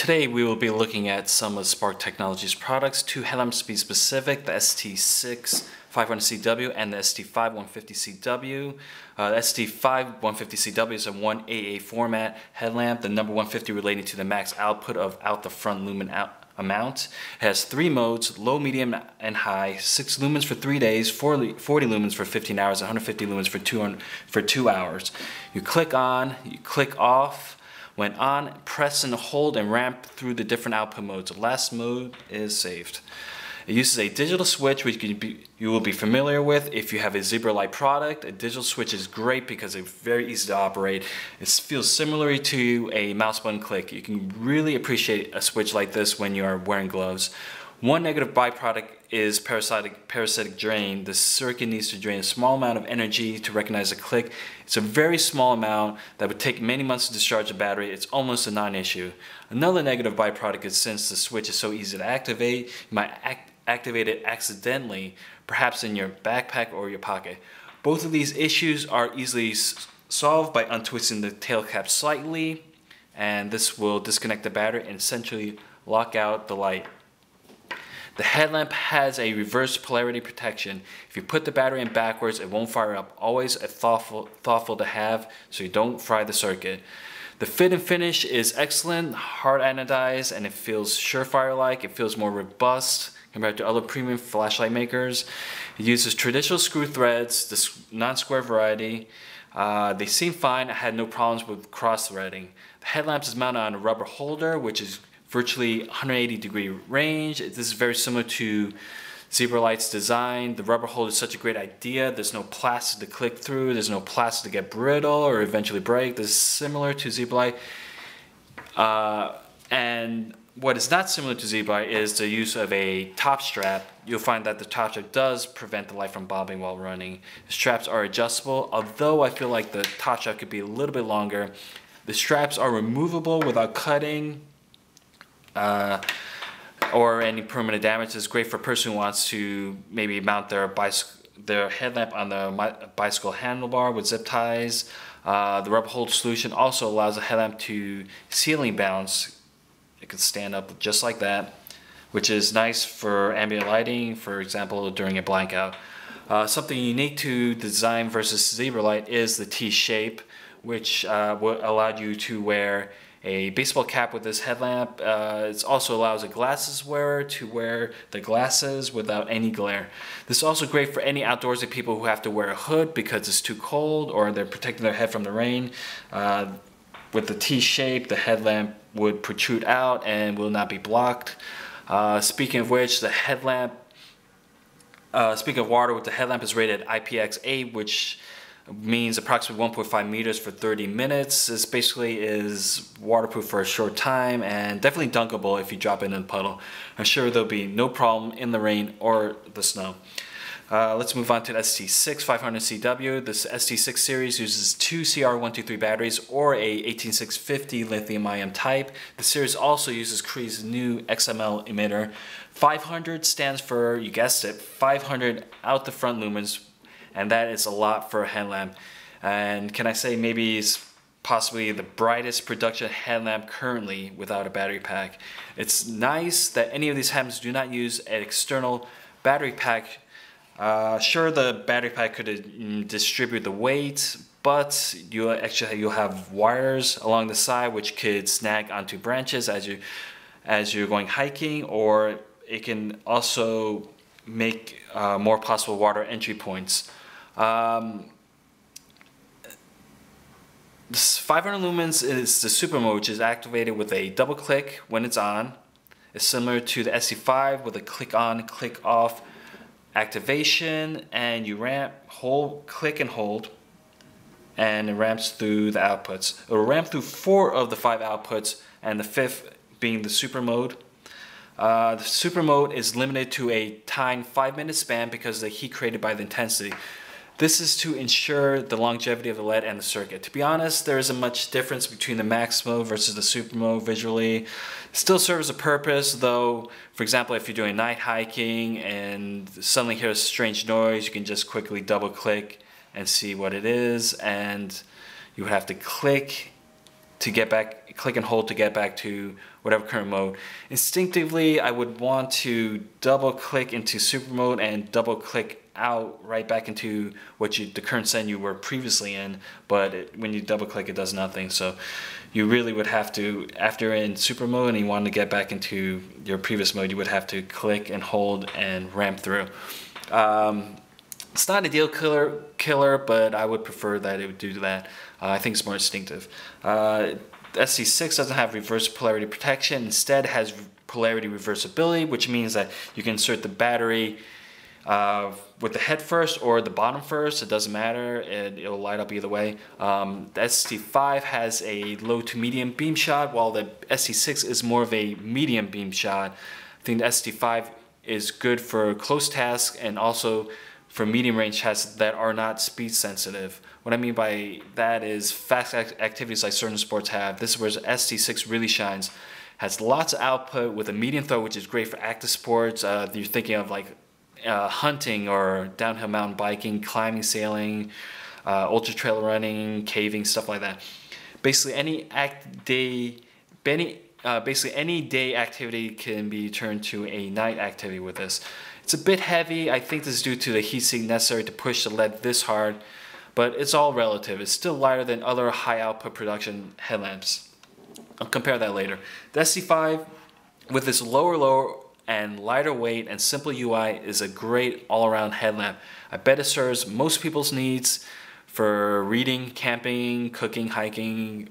Today we will be looking at some of Spark Technology's products, two headlamps to be specific, the ST6 500CW and the ST5 150CW. The ST5 150CW is a 1AA format headlamp, the number 150 relating to the max output of out the front lumen amount. It has three modes, low, medium, and high, 6 lumens for 3 days, 40 lumens for 15 hours, and 150 lumens for 2 hours. You click on, you click off. When on, press and hold and ramp through the different output modes. The last mode is saved. It uses a digital switch, which you will be familiar with if you have a Zebralight product. A digital switch is great because it's very easy to operate. It feels similar to a mouse button click. You can really appreciate a switch like this when you are wearing gloves. One negative byproduct is parasitic drain. The circuit needs to drain a small amount of energy to recognize a click. It's a very small amount that would take many months to discharge a battery. It's almost a non-issue. Another negative byproduct is since the switch is so easy to activate, you might activate it accidentally, perhaps in your backpack or your pocket. Both of these issues are easily solved by untwisting the tail cap slightly, and this will disconnect the battery and essentially lock out the light. The headlamp has a reverse polarity protection. If you put the battery in backwards, it won't fire up. Always a thoughtful to have so you don't fry the circuit. The fit and finish is excellent, hard anodized, and it feels surefire-like. It feels more robust compared to other premium flashlight makers. It uses traditional screw threads, the non-square variety. They seem fine. I had no problems with cross-threading. The headlamp is mounted on a rubber holder, which is virtually 180-degree range. This is very similar to Zebralight's design. The rubber holder is such a great idea. There's no plastic to click through. There's no plastic to get brittle or eventually break. This is similar to Zebralight. And what is not similar to Zebralight is the use of a top strap. You'll find that the top strap does prevent the light from bobbing while running. The straps are adjustable, although I feel like the top strap could be a little bit longer. The straps are removable without cutting or any permanent damage. It's great for a person who wants to maybe mount their headlamp on the bicycle handlebar with zip ties. The rubber holder solution also allows the headlamp to ceiling bounce. It can stand up just like that, which is nice for ambient lighting, for example, during a blackout. Something unique to the design versus Zebralight is the T-shape, which allowed you to wear a baseball cap with this headlamp. It also allows a glasses wearer to wear the glasses without any glare. This is also great for any outdoorsy people who have to wear a hood because it's too cold or they're protecting their head from the rain. With the T-shape, the headlamp would protrude out and will not be blocked. Speaking of which, the headlamp, speaking of water, with the headlamp is rated IPX8, which means approximately 1.5 meters for 30 minutes. This basically is waterproof for a short time and definitely dunkable if you drop it in a puddle. I'm sure there'll be no problem in the rain or the snow. Let's move on to the ST6 500CW. This ST6 series uses two CR123 batteries or a 18650 lithium-ion type. The series also uses Cree's new XML emitter. 500 stands for, you guessed it, 500 out the front lumens, and that is a lot for a headlamp. And can I say maybe it's possibly the brightest production headlamp currently without a battery pack. It's nice that any of these headlamps do not use an external battery pack. Sure, the battery pack could distribute the weight, but you'll have wires along the side which could snag onto branches as you're going hiking, or it can also make more possible water entry points. This 500 lumens is the super mode, which is activated with a double click when it's on. It's similar to the ST5 with a click on, click off activation, and you ramp, hold, click and hold, and it ramps through the outputs. It will ramp through 4 of the 5 outputs, and the 5th being the super mode. The super mode is limited to a timed 5-minute span because of the heat created by the intensity. This is to ensure the longevity of the LED and the circuit. To be honest, there isn't much difference between the max mode versus the super mode visually. It still serves a purpose though. For example, if you're doing night hiking and suddenly hear a strange noise, you can just quickly double click and see what it is, and you would have to click to get back click and hold to get back to whatever current mode. Instinctively, I would want to double click into super mode and double click out right back into the current setting you were previously in, but when you double click it does nothing. So you really would have to, after you're in super mode and you want to get back into your previous mode, you would have to click and hold and ramp through. It's not a deal killer, but I would prefer that it would do that. I think it's more instinctive. The ST6 doesn't have reverse polarity protection. Instead, it has polarity reversibility, which means that you can insert the battery with the head first or the bottom first. It doesn't matter. It'll light up either way. The ST5 has a low to medium beam shot, while the ST6 is more of a medium beam shot. I think the ST5 is good for close tasks and also for medium range tasks that are not speed sensitive. What I mean by that is fast activities like certain sports have. This is where ST6 really shines. Has lots of output with a medium throw, which is great for active sports. You're thinking of like hunting or downhill mountain biking, climbing, sailing, ultra trail running, caving, stuff like that. Basically any any day activity can be turned to a night activity with this. It's a bit heavy. I think this is due to the heat sink necessary to push the LED this hard, but it's all relative. It's still lighter than other high output production headlamps. I'll compare that later. The ST5 with its lower and lighter weight and simple UI is a great all-around headlamp. I bet it serves most people's needs for reading, camping, cooking, hiking,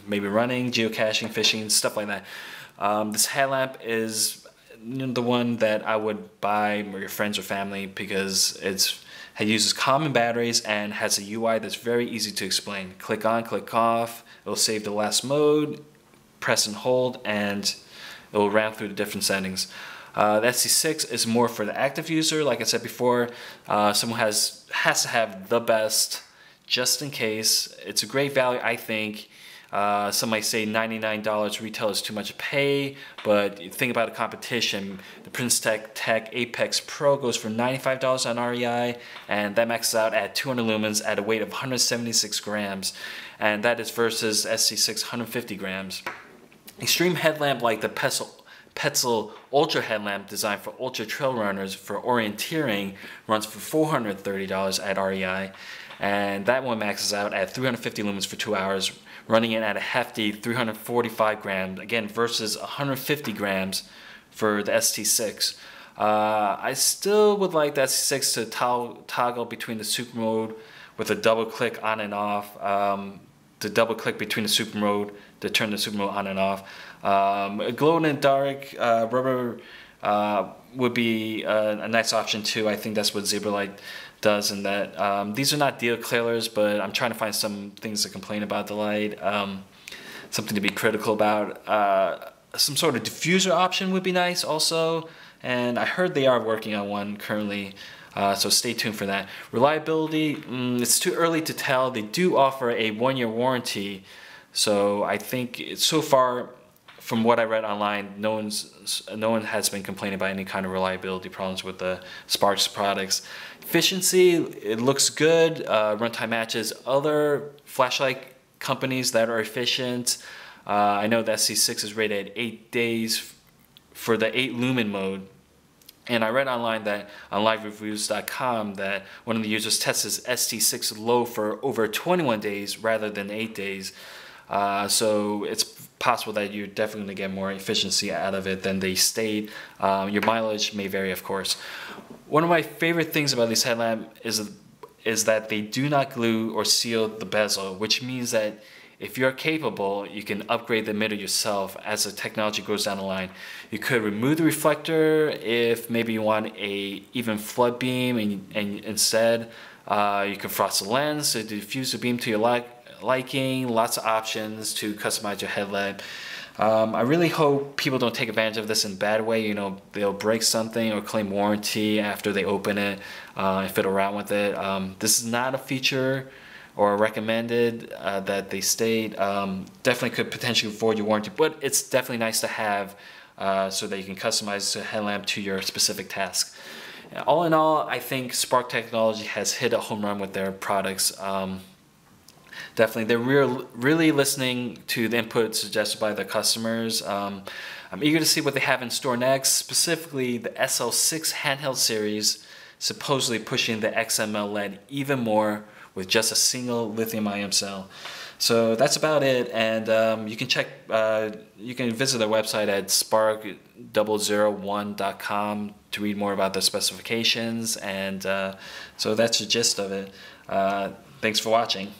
maybe running, geocaching, fishing, stuff like that. This headlamp is the one that I would buy for your friends or family because it uses common batteries and has a UI that's very easy to explain. Click on, click off, it'll save the last mode, press and hold, and it will ramp through the different settings. The ST6 is more for the active user. Like I said before, someone has to have the best just in case. It's a great value, I think. Some might say $99 retail is too much to pay, but think about the competition. The Prince Tech Apex Pro goes for $95 on REI, and that maxes out at 200 lumens at a weight of 176 grams, and that is versus ST6 150 grams. Extreme headlamp like the Petzl Ultra headlamp designed for ultra trail runners for orienteering runs for $430 at REI, and that one maxes out at 350 lumens for 2 hours, running it at a hefty 345 grams, again versus 150 grams for the ST6. I still would like the ST6 to toggle between the super mode with a double click on and off, to double click between the super mode to turn the super mode on and off. A glow in the dark rubber would be a nice option too. I think that's what Zebralight does, and that these are not deal killers, but I'm trying to find some things to complain about the light, something to be critical about. Some sort of diffuser option would be nice also, and I heard they are working on one currently, so stay tuned for that. Reliability, it's too early to tell. They do offer a 1-year warranty, so I think so far from what I read online, no one has been complaining about any kind of reliability problems with the Sparks products. Efficiency, it looks good. Runtime matches other flashlight companies that are efficient. I know the ST6 is rated at 8 days for the 8 lumen mode. And I read online that on livereviews.com that one of the users tested ST6 low for over 21 days rather than 8 days. So it's possible that you're definitely going to get more efficiency out of it than they state. Your mileage may vary, of course. One of my favorite things about these headlamps is that they do not glue or seal the bezel, which means that if you're capable, you can upgrade the emitter yourself as the technology goes down the line. You could remove the reflector if maybe you want a even flood beam, and instead you can frost the lens to diffuse the beam to your liking. Lots of options to customize your headlamp. I really hope people don't take advantage of this in a bad way. You know, they'll break something or claim warranty after they open it and fiddle around with it. This is not a feature or recommended that they state. Definitely could potentially void your warranty, but it's definitely nice to have so that you can customize the headlamp to your specific task. All in all, I think Spark Technology has hit a home run with their products. definitely. They're really listening to the input suggested by the customers. I'm eager to see what they have in store next, specifically the SL6 handheld series, supposedly pushing the XML LED even more with just a single lithium-ion cell. So that's about it, and you can visit their website at spark001.com to read more about the specifications, and so that's the gist of it. Thanks for watching.